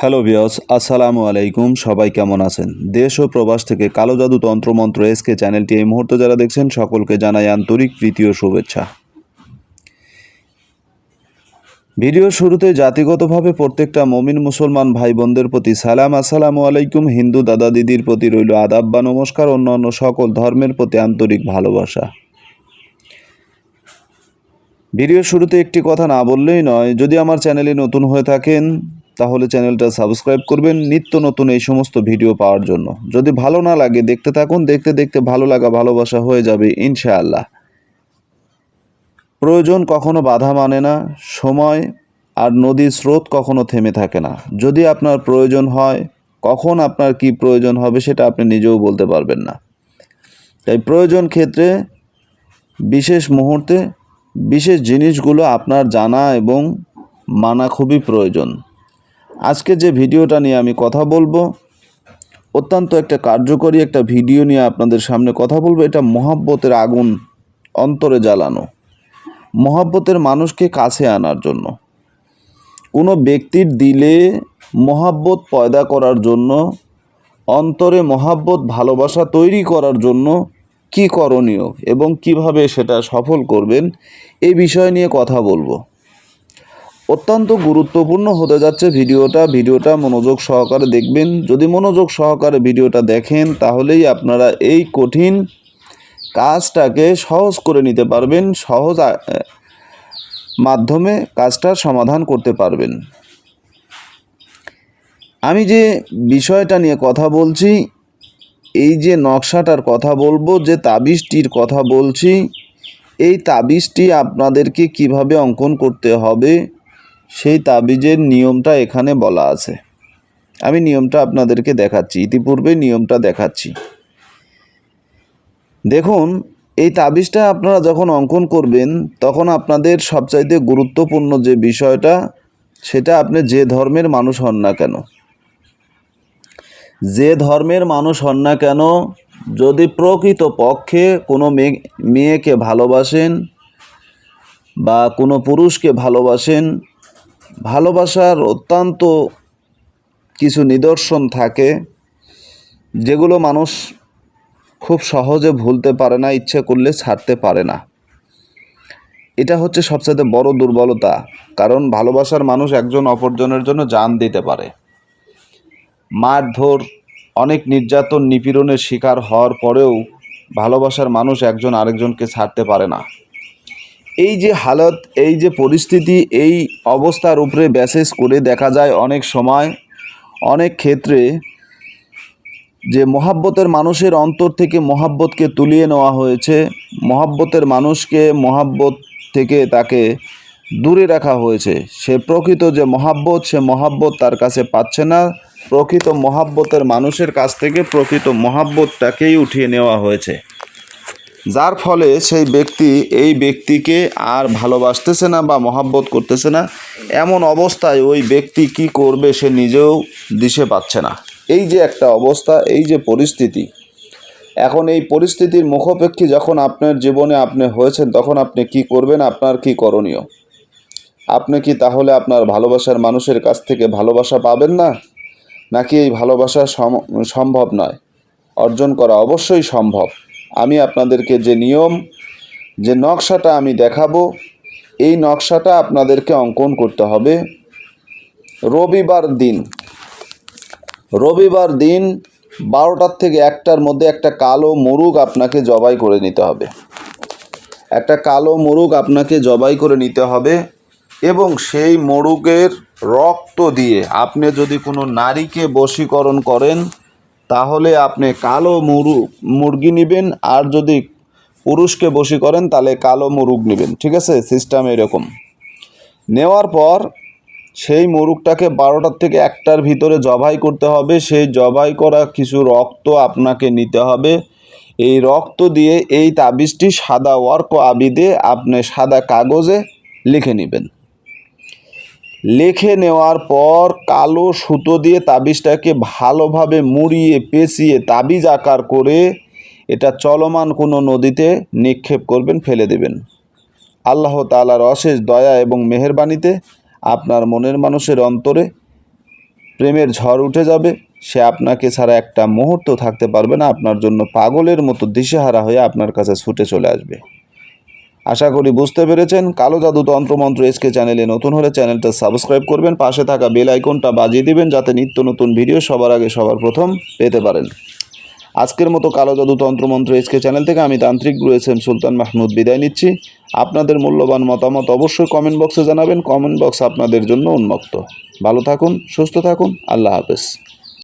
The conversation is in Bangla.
হ্যালো ভিউয়ার্স, আসসালামু আলাইকুম। সবাই কেমন আছেন? দেশ ও প্রবাস থেকে কালো জাদু তন্ত্রমন্ত্র এসকে চ্যানেলটি এই মুহূর্তে যারা দেখছেন সকলকে জানাই আন্তরিক প্রীতি ও শুভেচ্ছা। ভিডিওর শুরুতে জাতিগতভাবে প্রত্যেকটা মমিন মুসলমান ভাই বোনদের প্রতি সালাম, আসসালামু আলাইকুম। হিন্দু দাদা দিদির প্রতি রইল আদাব বা নমস্কার। অন্যান্য সকল ধর্মের প্রতি আন্তরিক ভালোবাসা। ভিডিওর শুরুতে একটি কথা না বললেই নয়, যদি আমার চ্যানেলে নতুন হয়ে থাকেন তাহলে চ্যানেলটা সাবস্ক্রাইব করবেন নিত্য নতুন এই সমস্ত ভিডিও পাওয়ার জন্য। যদি ভালো না লাগে দেখতে থাকুন, দেখতে দেখতে ভালো লাগা ভালোবাসা হয়ে যাবে ইনশাআল্লাহ। প্রয়োজন কখনো বাধা মানে না, সময় আর নদীর স্রোত কখনো থেমে থাকে না। যদি আপনার প্রয়োজন হয়, কখন আপনার কি প্রয়োজন হবে সেটা আপনি নিজেও বলতে পারবেন না। তাই প্রয়োজন ক্ষেত্রে বিশেষ মুহূর্তে বিশেষ জিনিসগুলো আপনার জানা এবং মানা খুবই প্রয়োজন। আজকে যে ভিডিওটা নিয়ে আমি কথা বলবো, অত্যন্ত একটা কার্যকরী একটা ভিডিও নিয়ে আপনাদের সামনে কথা বলবো। এটা মহাব্বতের আগুন অন্তরে জ্বালানো, মহাব্বতের মানুষকে কাছে আনার জন্য, কোনো ব্যক্তির দিলে মহাব্বত পয়দা করার জন্য, অন্তরে মহাব্বত ভালোবাসা তৈরি করার জন্য কি করণীয় এবং কিভাবে সেটা সফল করবেন এই বিষয় নিয়ে কথা বলবো। অত্যন্ত গুরুত্বপূর্ণ হতে যাচ্ছে ভিডিওটা মনোযোগ সহকারে দেখবেন। যদি মনোযোগ সহকারে ভিডিওটা দেখেন তাহলেই আপনারা এই কঠিন কাজটাকে সহজ করে নিতে পারবেন, সহজ মাধ্যমে কাজটার সমাধান করতে পারবেন। আমি যে বিষয়টা নিয়ে কথা বলছি, এই যে নকশাটার কথা বলবো, যে তাবিজটির কথা বলছি, এই তাবিজটি আপনাদেরকে কিভাবে অঙ্কন করতে হবে সেই তাবিজের নিয়মটা এখানে বলা আছে। আমি নিয়মটা আপনাদেরকে দেখাচ্ছি, ইতিপূর্বে নিয়মটা দেখাচ্ছি। দেখুন, এই তাবিজটা আপনারা যখন অঙ্কন করবেন তখন আপনাদের সবচাইতে গুরুত্বপূর্ণ যে বিষয়টা, সেটা আপনি যে ধর্মের মানুষ হন না কেন, যদি প্রকৃত পক্ষে কোনো মেয়েকে ভালোবাসেন বা কোনো পুরুষকে ভালোবাসেন, ভালোবাসার অত্যন্ত কিছু নিদর্শন থাকে যেগুলো মানুষ খুব সহজে ভুলতে পারে না, ইচ্ছে করলে ছাড়তে পারে না। এটা হচ্ছে সবচেয়ে বড় দুর্বলতা, কারণ ভালোবাসার মানুষ একজন অপরজনের জন্য জান দিতে পারে। মারধর, অনেক নির্যাতন নিপীড়নের শিকার হওয়ার পরেও ভালোবাসার মানুষ একজন আরেকজনকে ছাড়তে পারে না। এই যে হালত, এই যে পরিস্থিতি, এই অবস্থার উপরে বেসিস করে দেখা যায় অনেক সময় অনেক ক্ষেত্রে যে মহাব্বতের মানুষের অন্তর থেকে মহাব্বতকে তুলিয়ে নেওয়া হয়েছে, মহাব্বতের মানুষকে মহাব্বত থেকে তাকে দূরে রাখা হয়েছে। সে প্রকৃত যে মহাব্বত, সে মহাব্বত তার কাছে পাচ্ছে না। প্রকৃত মহাব্বতের মানুষের কাছ থেকে প্রকৃত মহাব্বতটাকেই উঠিয়ে নেওয়া হয়েছে, যার ফলে সেই ব্যক্তি এই ব্যক্তিকে আর ভালোবাসতেছে না বা মহাব্বত করতেছে না। এমন অবস্থায় ওই ব্যক্তি কি করবে সে নিজেও দিশে পাচ্ছে না। এই যে একটা অবস্থা, এই যে পরিস্থিতি, এখন এই পরিস্থিতির মুখাপেক্ষী যখন আপনার জীবনে আপনি হয়েছেন, তখন আপনি কি করবেন, আপনার কি করণীয়? আপনি কি তাহলে আপনার ভালোবাসার মানুষের কাছ থেকে ভালোবাসা পাবেন না, নাকি এই ভালোবাসা সম্ভব নয়? অর্জন করা অবশ্যই সম্ভব। আমি আপনাদেরকে যে নিয়ম, যে নকশাটা আমি দেখাবো, এই নকশাটা আপনাদেরকে অঙ্কন করতে হবে রবিবার দিন 12টার থেকে 1টার মধ্যে একটা কালো মোরগ আপনাকে জবাই করে নিতে হবে। একটা কালো মোরগ আপনাকে জবাই করে নিতে হবে এবং সেই মোরগের রক্ত দিয়ে আপনি যদি কোনো নারীকে বশীকরণ করেন তাহলে আপনি কালো মুরগি নেবেন, আর যদি পুরুষকে বশী করেন তাহলে কালো মোরগ নেবেন। ঠিক আছে, সিস্টেম এরকম। নেওয়ার পর সেই মোরগটাকে 12টার থেকে 1টার ভিতরে জবাই করতে হবে। সেই জবাই করা কিছু রক্ত আপনাকে নিতে হবে। এই রক্ত দিয়ে এই তাবিজটি সাদা ওয়ার্ক আবিদে আপনি সাদা কাগজে লিখে নেবেন। লিখে নেওয়ার পর কালো সুতো দিয়ে তাবিজটাকে ভালোভাবে মুড়িয়ে পেঁচিয়ে তাবিজ আকার করে এটা চলমান কোনো নদীতে নিক্ষেপ করবেন, ফেলে দেবেন। আল্লাহ তাআলার অশেষ দয়া এবং মেহেরবানিতে আপনার মনের মানুষের অন্তরে প্রেমের ঝড় উঠে যাবে। সে আপনাকে ছাড়া একটা মুহূর্ত থাকতে পারবে না, আপনার জন্য পাগলের মতো দিশেহারা হয়ে আপনার কাছে ছুটে চলে আসবে। আশা করি বুঝতে পেরেছেন। কালো জাদু তন্ত্রমন্ত্র এসকে চ্যানেলে নতুন হলে চ্যানেলটা সাবস্ক্রাইব করবেন, পাশে থাকা বেল আইকনটা বাজিয়ে দিবেন যাতে নিত্য নতুন ভিডিও সবার আগে সবার প্রথম পেতে পারেন। আজকের মতো কালো জাদু তন্ত্রমন্ত্র এসকে চ্যানেল থেকে আমি তান্ত্রিক গুরু এস এম সুলতান মাহমুদ বিদায় নিচ্ছি। আপনাদের মূল্যবান মতামত অবশ্যই কমেন্ট বক্সে জানাবেন। কমেন্ট বক্স আপনাদের জন্য উন্মুক্ত। ভালো থাকুন, সুস্থ থাকুন। আল্লাহ হাফেজ।